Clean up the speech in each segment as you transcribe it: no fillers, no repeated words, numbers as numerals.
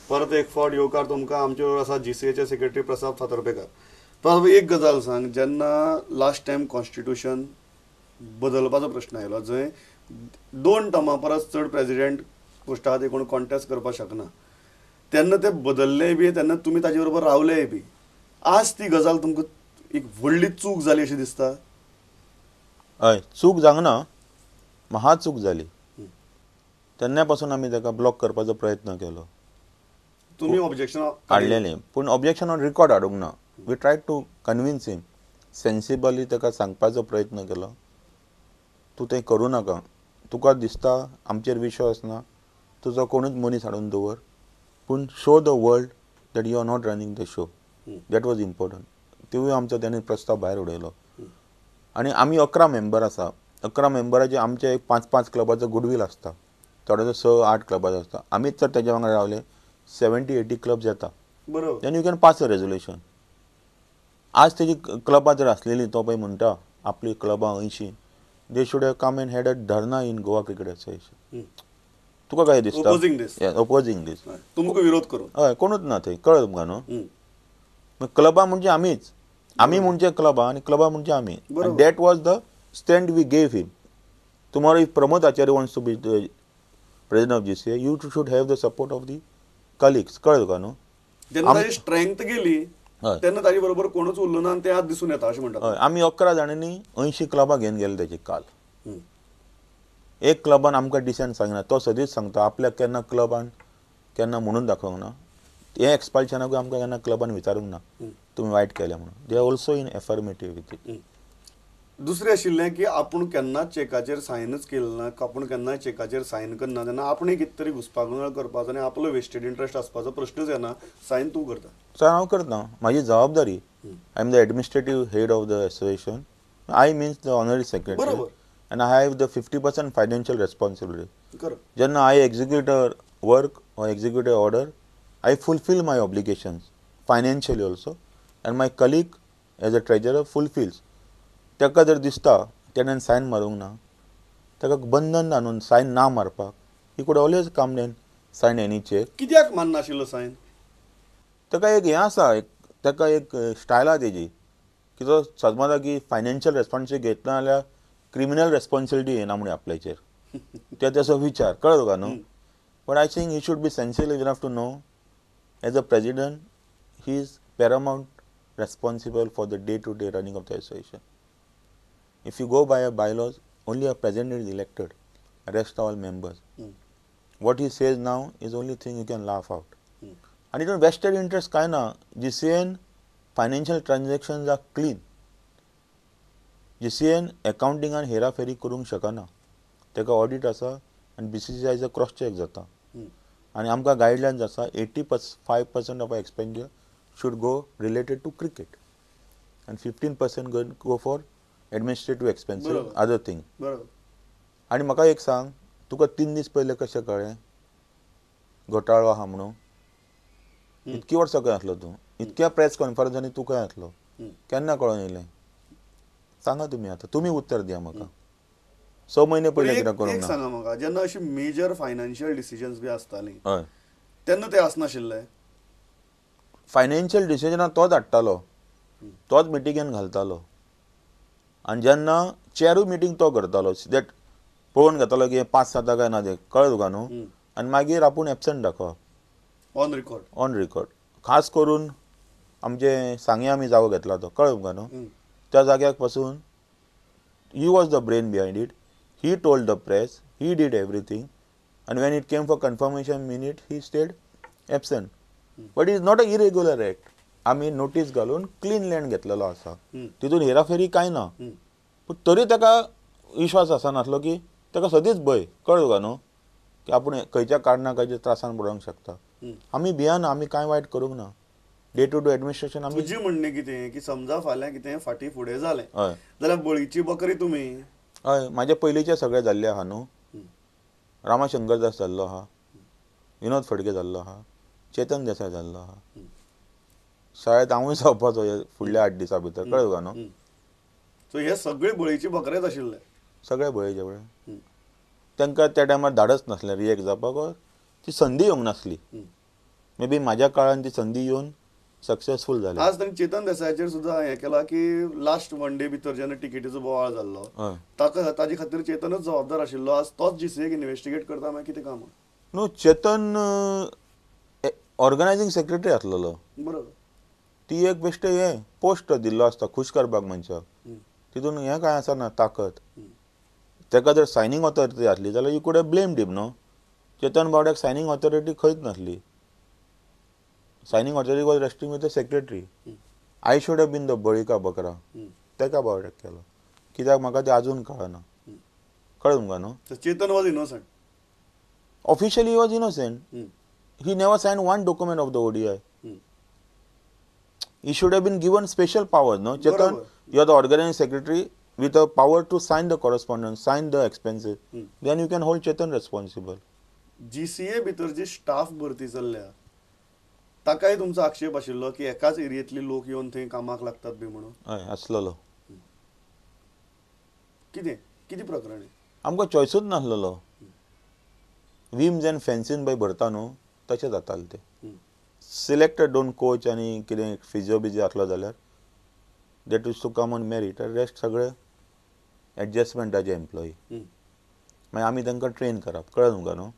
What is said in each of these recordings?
परत एक फावट येवकार तुमकां आमचे बरोबर आसा GCAचे सेक्रेटरी प्रसाद फातर्पेकार. प्रसाद, एक गजाल सांग, जेन्ना लास्ट टायम कॉन्स्टिट्यूशन बदलपाचो प्रश्न आयलो, जंय 2 टर्मा परस चड प्रेसिडेंट पोस्टा खातीर कोण कॉन्टेस्ट करपाक शकना, तेन्ना ते बदललेय बी, तेन्ना तुमी ताजे बरोबर रावलेय बी. आज ती गजाल तुमकां एक व्हडली चूक जाली अशी दिसता? हय, चूक जावना, महा चूक जाली. तेन्ना पासून आमी ताका ब्लॉक करपाचो प्रयत्न केलो, तुम्ही ऑब्जेक्शन हाडलेलें, पूण ऑब्जेक्शन ऑन रिकॉर्ड हाडूंक ना. We try to convince him, sensibly ताका सांगपाचो प्रयत्न केलो, तूं तें करूं नाका, तुका दिसता आमचेर विश्वास ना, तुजो कोणूच मनीस हाडून दवर, पूण show the world that you are not running the show. That was important. तिवूय आमचो ताणें प्रस्ताव भायर उडयलो. आनी आमी 11 मेंबर आसा. 11 मेंबराचे आमचे एक 5-5 क्लबाचो गुडवील आसता, थोड्याचो 6-8 क्लबाचो आसता. आमीच जर तेज्या वांगडा रावले 70-80 क्लब्स येता, बरोबर. Then you can pass a resolution. आज तेजी क्लबां जर आसलेली, तो पळय म्हणटा आपली क्लबां 80, they should have come and had a dharna in Goa cricket association. तुका काय दिसता? ओपोजींग दीस. तुमकां विरोध करून? हय, कोणूच ना थंय, कळ्ळें तुमकां न्हू. क्लबां म्हणजे आमीच, आमी म्हणजे क्लबां आनी क्लबां म्हणजे आमी. That was the stand we gave him. Tomorrow if Pramod Acharya wants to be president of GCA, you should have the support of the colleagues. कळ्ळें तुका न्हू. जेन्ना ताजी स्ट्रेंथ गेली तेन्ना ताजे बरोबर कोणूच उरलो ना, आनी ते आज दिसून येता अशें म्हणटात. हय, आमी 11 जाणांनी 80 क्लबां घेवन गेले तेजे काल. एक क्लबान आमकां डिसेंट सांगना, तो सदींच सांगता आपल्याक केन्ना क्लबान केन्ना म्हणून दाखोवंक ना. हे एक्सपल्शनाकूय आमकां केन्ना क्लबान विचारूंक ना तुमी वायट केलें म्हणून. They are also in affirmative with it. दुसरें आशिल्लें की आपूण केन्नाच चॅकाचेर सायनच केलें ना, आपूण केन्नाय चॅकाचेर सायन करना, तेन्ना आपणें कितें तरी घुसपागोंदळ करपाचो आनी आपलो वेस्टेड इंट्रस्ट आसपाचो प्रश्नच येना. सायन तूं करता? सर, हांव करता, म्हाजी जबाबदारी. I am the administrative head of the association. I means the honorary secretary, and I have the 50% financial responsibility. Correct. When I execute a work or execute an order, I fulfill my obligations financially also, and my colleague as a treasurer fulfills. ताका जर दिसता तेणेन सायन मारूंक ना, ताका बंधन आणून सायन ना मारपाक, he could always come and sign any cheque. कित्याक माननाशिल्लो सायन? ताका एक हें आसा, ताका एक स्टायल आसा तेजी, की तो समजा की फायनान्शियल रेस्पॉन्सिबिलिटी घेतना जाल्यार क्रिमिनल रेस्पॉन्सिबिलिटी येना म्हणून आपल्याचेर. ते तेचो विचार, कळ्ळें तुका न्हू. But I think he should be sensible enough to know as a president he is paramount responsible for the day to day running of the association. If you go by a bylaws, only a president is elected, rest all members. What he says now is only thing you can laugh out. आनी तितून vested interest कांय ना. GCAन financial transactions are clean. GCAन अकाउंटिंगान हेराफेरी करूंक शकना. ताका ऑडिट आसा आनी BCCIचो क्रॉस चॅक जाता. आनी आमकां गायडलायन्स आसा 85% of expenditure should go related to cricket आनी 15% go for administrative expenses, other thing. आनी म्हाका एक सांग, तुका 3 दीस पयलें कशें कळ्ळें घोटाळो आहा म्हणून? इतकी वर्सां खंय आसलो तूं? इतक्या प्रेस कॉन्फरन्सांनी तूं खंय आसलो? केन्ना कळोन येयलें? सांगा तुमी आतां, तुमी उत्तर दिया म्हाका. 6 म्हयने पयलीं कित्याक करूंक ना? सांगा म्हाका, जेन्ना अशी मेजर फायनान्शियल डिसिजन्स बी आसतालीं हय, तेन्ना ते आसनाशिल्ले? फायनान्शियल डिसिजनां तोच हाडटालो, तोच मिटिंगेन घालतालो. आनी जेन्ना चॅरूय मिटींग तो करतालो, दॅट पळोवन घेतालो की 5 जाता काय ना तें, कळ्ळें तुका न्हू. आनी मागीर आपूण एबसेंट दाखोवप ऑन रिकॉर्ड. खास करून आमचे सांगे आमी जागो घेतला तो, कळ्ळें तुका न्हू. त्या जाग्याक पासून he was the brain behind it. He told the press, he did everything, आनी when it came for confirmation minute he stayed absent. But is not a irregular act. आमी नोटीस घालून क्लीन लँड घेतलेलो आसा, तितून हेराफेरी कांय ना. पूण तरी ताका विश्वास आसनासलो की ताका सदींच भंय, कळ्ळें तुका न्हू, की आपूण खंयच्या कारणाक खंयच्या त्रासान पडोवंक शकता. आमी भियाना, आमी कांय वायट करूंक ना. डे टू डे एडमिनिस्ट्रेशन आमी. तुजें म्हणणें कितें की समजा फाल्यां कितें फाटीं फुडें जालें जाल्यार बळीची बकरी तुमी? हय, म्हाजे पयलींचे सगळे जाल्ले आहा न्हू. रामाशंकर दास जाल्लो आहा, विनोद फडके जाल्लो आहा, चेतन देसाय जाल्लो आहा. शाळेंत हांवूय जावपाचो फुडल्या 8 दिसां भितर, कळ्ळें तुका न्हू. सो हे सगळे बळीची बकरेच आशिल्ले? सगळे बळीचे बळे. तांकां त्या टायमार धाडच नासलें रिएक्ट जावपाक, ती संदी येवंक नासली. मे बी म्हाज्या काळान ती संधी येवन सक्सेसफूल जाली. आज ताणी चेतन देसायाचेर सुद्दां हें केलां की लास्ट वन डे भितर जेन्ना टिकेटीचो बोवाळ जाल्लो हय. ताजे खातीर चेतनच जबाबदार आशिल्लो. आज तोच जीसीएक इन्व्हेस्टिगेट करता मागीर कितें काम? न्हू, चेतन ऑर्गनायझींग सेक्रेटरी आसलेलो. बरोबर. ती एक बेश्टे हें पोस्ट दिल्लो आसता खूश करपाक मनशाक. तितून हें कांय आसना ताकद. ताका जर सायनींग ऑथॉरिटी आसली जाल्यार you could have blamed him न्हू. चेतन बावड्याक सायनींग ऑथॉरिटी खंयच नासली. Signing authority was resting with the secretary. I should have been the बळिका बकरा. ताका बावड्याक केलो. कित्याक म्हाका तें आजून कळना. कळ्ळें तुमकां न्हू. Chetan was innocent. Officially he was innocent. He never signed one document of the ODI. He should have been given special powers, no? Chetan, you are the organizing secretary with a power to sign the correspondence, sign the expenses. Then you can hold Chetan responsible. GCA भितर जी staff भरती चल्ल्या ताकाय तुमचो आक्षेप आशिल्लो की एकाच एरियेतले लोक येवन थंय कामाक लागतात बी म्हणून. हय, आसलेलो. कितें कितें प्रकरण? आमकां चॉयसूच नासलेलो. विम्स एंड फेन्सीन पळय भरता न्हू, तशें जातालें तें. सिलेक्टेड 2 कोच आनी कितें फिजिओ बिजिओ आसलो जाल्यार that is to come on merit. Rest सगळे एडजस्टमेंटाचे एम्प्लॉई. मागीर आमी तांकां ट्रेन करप. कळ्ळें तुमकां न्हू.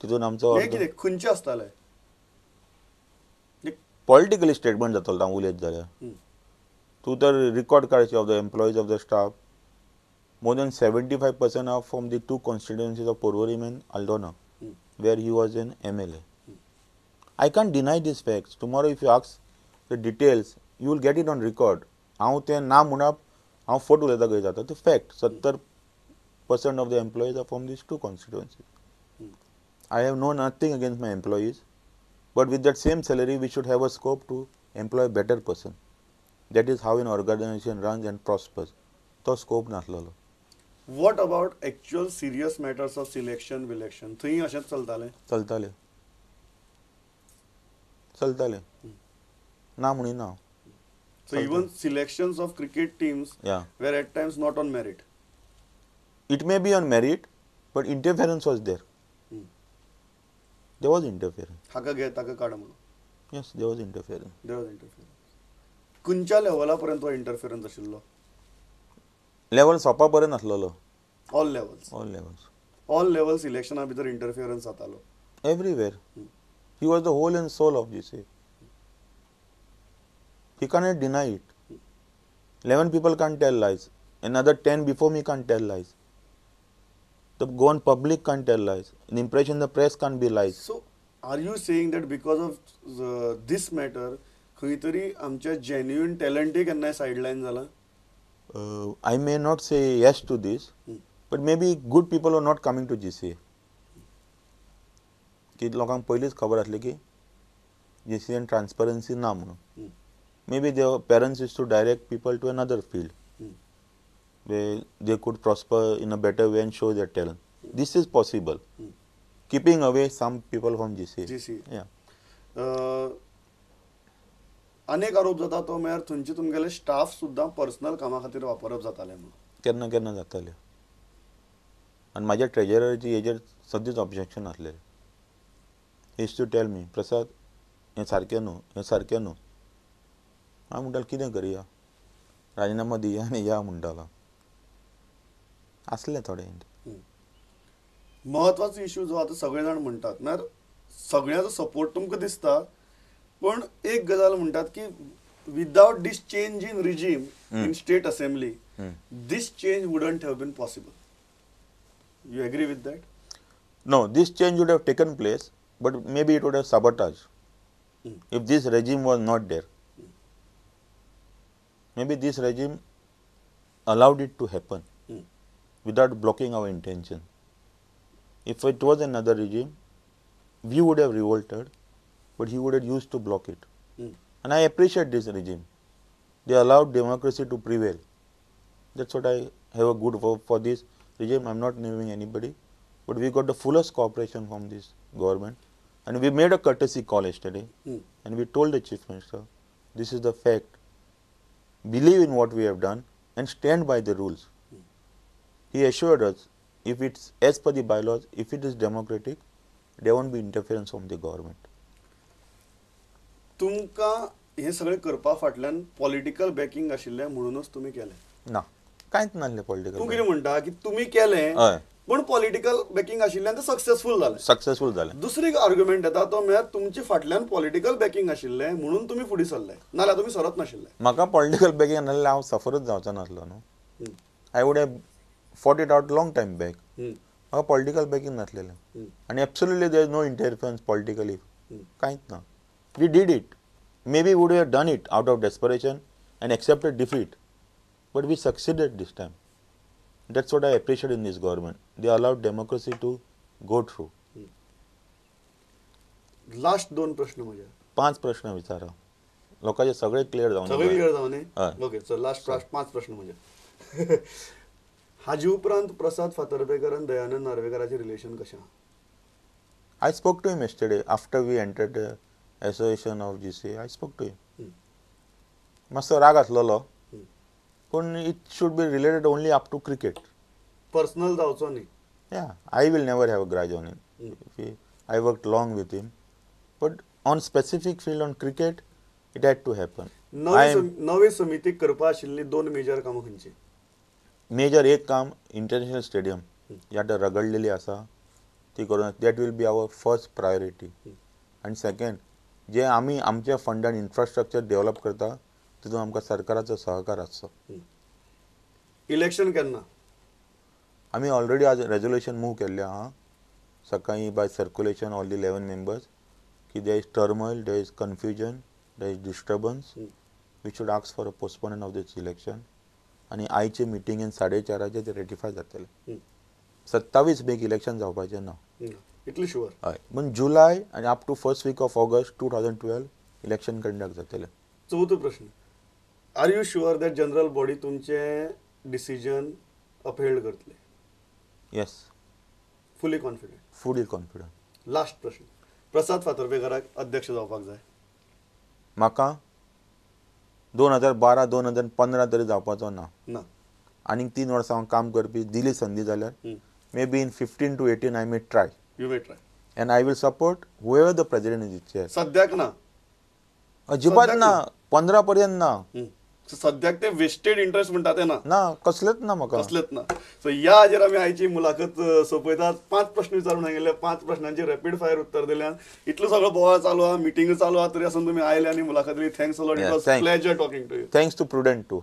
तितून आमचो कितें खंयचे आसताले? पॉलिटिकली स्टेटमेंट जातालो हांव उलयत जाल्यार. तूं तर रिकॉर्ड काडची of the employees of the staff. More than 75% are from the 2 constituencies of Porvorim and Aldona, where he was an MLA. I can't deny these facts. Tomorrow if you ask the details, you will get it on record. हांव तें ना म्हणप, हांव फट उलयता खंय जाता. ते fact. 70% of the employees are from these 2 constituencies. I have no nothing against my employees, but with that same salary we should have a scope to employ better person. That is how an organization runs and prospers. तो scope नासलेलो. What about actual serious matters of selection विलेक्शन थंय अशेंच चलतालें? चलतालें. ना म्हणिना ना. So even selections of cricket teams were at times not on merit. It may be on merit, but interference was there. There was interference. हाका घे ताका काड म्हणून. Yes, there was interference. There was interference. खंयच्या लेवला पर्यंत तो interference आशिल्लो? Level सोपा पर्यंत आसलेलो. All levels. ऑल लेवल्स इलेक्शना भितर इंटरफिरन्स जातालो. Everywhere. He was the whole and soul of GCA. He cannot deny it. 11 people can't tell lies. Another 10 before me can't tell lies. The gone public can't tell lies. The impression the press can't be lies. So, are you saying that because of this matter, खंय तरी आमच्या genuine talent केन्नाय sideline जाला? I may not say yes to this, but maybe good people are not coming to GCA. की लोकांक पयलींच खबर आसली की GCA ट्रान्सपरन्सी ना म्हणून. Maybe their parents used to direct people to another field where they could prosper in a better way and show their talent. This is possible. Keeping away some people from GCA. Yeah. अनेक आरोप जाता तो म्हळ्यार थंयचे तुमगेले staff सुद्दां personal कामा खातीर वापरप जाताले म्हणून. केन्ना केन्ना जाताले. आनी म्हाज्या ट्रेजरराची हेजेर सद्दांच ऑब्जेक्शन आसलेलें. He used to tell me, Prasad हें सारकें न्हू, हें सारकें न्हू. हांव म्हणटालो कितें करया, राजिनामा दिया आनी या म्हणटालो. आसलें थोडें. महत्वाचो इश्यू जो आतां सगळे जाण म्हणटात म्हळ्यार सगळ्यांचो सपोर्ट तुमकां दिसता, पण एक गजाल म्हणटात की without this change in regime in state assembly this change wouldn't have been possible. You agree with that? No, this change would have taken place, but maybe it would have sabotaged. If this regime was not there, maybe this regime allowed it to happen without blocking our intention. If it was another regime, we would have revolted, but he would have used to block it. And I appreciate this regime. They allowed democracy to prevail. That's what I have a good word for this regime. I'm not naming anybody, but we got the fullest cooperation from this government. And we made a courtesy call yesterday, and we told the Chief Minister, this is the fact. Believe in what we have done and stand by the rules. He assured us, if it's as per the bylaws, if it is democratic, there won't be interference from the government. तुमकां हे सगळें करपा फाटल्यान political backing आशिल्लें म्हणूनच तुमी केलें. ना कांयच नासलें पॉलिटिकल. तूं कितें म्हणटा की तुमी केलें हय पण पॉलिटिकल बॅकिंग आशिल्ल्यान तें सक्सेसफूल जालें. सक्सेसफूल जालें. दुसरी आर्ग्युमेंट येता तो म्हळ्यार तुमचे फाटल्यान पॉलिटिकल बॅकिंग आशिल्लें म्हणून तुमी फुडें सरले, नाल्यार तुमी सरत नाशिल्ले. म्हाका पॉलिटिकल बॅकिंग नासलें हांव सफरच जावचो नासलो न्हू. I would have fought it out long time back. म्हाका पॉलिटिकल बॅकिंग नासलेलें आनी absolutely there is no interference politically. कांयच ना. We did it. Maybe we would have done it out of desperation and accepted defeat. But we succeeded this time. That's what I appreciate in this government. They allowed democracy to go through. Last 2 प्रश्न म्हजे. 5 प्रश्न विचारा. लोकांचे सगळे clear जावन. सगळे clear जावन न्ही. हय. ओके सर लास्ट 5 प्रश्न म्हजे. हाजे उपरांत प्रसाद फातर्पेकर आनी दयानंद नार्वेकराचें रिलेशन कशें आहा? I spoke to him yesterday after we entered the association of GCA. I spoke to him. मातसो राग आसलोलो पूण it should be related only up to cricket. Personal जावचो न्ही. Yeah, I will never have a grudge on him. I worked long with him. But on specific field on cricket, it had to happen. नवी समितीक करपा आशिल्ली 2 major कामां खंयची? Major एक काम international stadium जी आतां रगडलेली आसा ती करून that will be our first priority. आनी सेकंड जे आमी आमच्या फंडान इन्फ्रास्ट्रक्चर डेव्हलप करता तितून आमकां सरकाराचो सहकार आसचो. इलेक्शन केन्ना? आमी ऑलरेडी आज रेजोल्युशन मूव केल्लें आहा सकाळी by circulation all the 11 members की there is turmoil, there is confusion, there is disturbance. We should ask for a postponement of this election. आनी आयचे मिटिंगेन 4:30 ते रेटिफाय जातले. 27 मेक इलेक्शन जावपाचें ना. इतलें शुअर? हय. पूण जुलय आनी up to first week of August 2012 election conduct जातलें. चवथो प्रश्न. Are you sure that general body तुमचें डिसिजन अपहेल्ड करतले? Yes. Fully confident? Fully confident. Last प्रश्न. प्रसाद फातर्पेकराक अध्यक्ष जावपाक जाय? म्हाका 2012-2015 तरी जावपाचो ना. ना. आनीक 3 वर्सां हांव काम करपी दिली संदी जाल्यार maybe in 15 to 18 I may try. You may try. And I will support whoever the president is chair. सद्याक ना? अजिबात ना. 15 पर्यंत ना. सद्याक ते वेस्टेड इंटरेस्ट म्हणटा ते ना? ना कसलेच ना म्हाका. कसलेच ना. सो ह्या हाजेर आमी आयची मुलाखत सोंपयतात. 5 प्रश्न विचारून सांगिल्ले. 5 प्रश्नांची रॅपीड फायर उत्तर दिल्यान. इतलो सगळो बोवाळ चालू आहा, मिटींग चालू आहा तरी आसून तुमी आयले आनी मुलाखत दिली. Thanks a lot. It was pleasure talking to you. Thanks to Prudent to.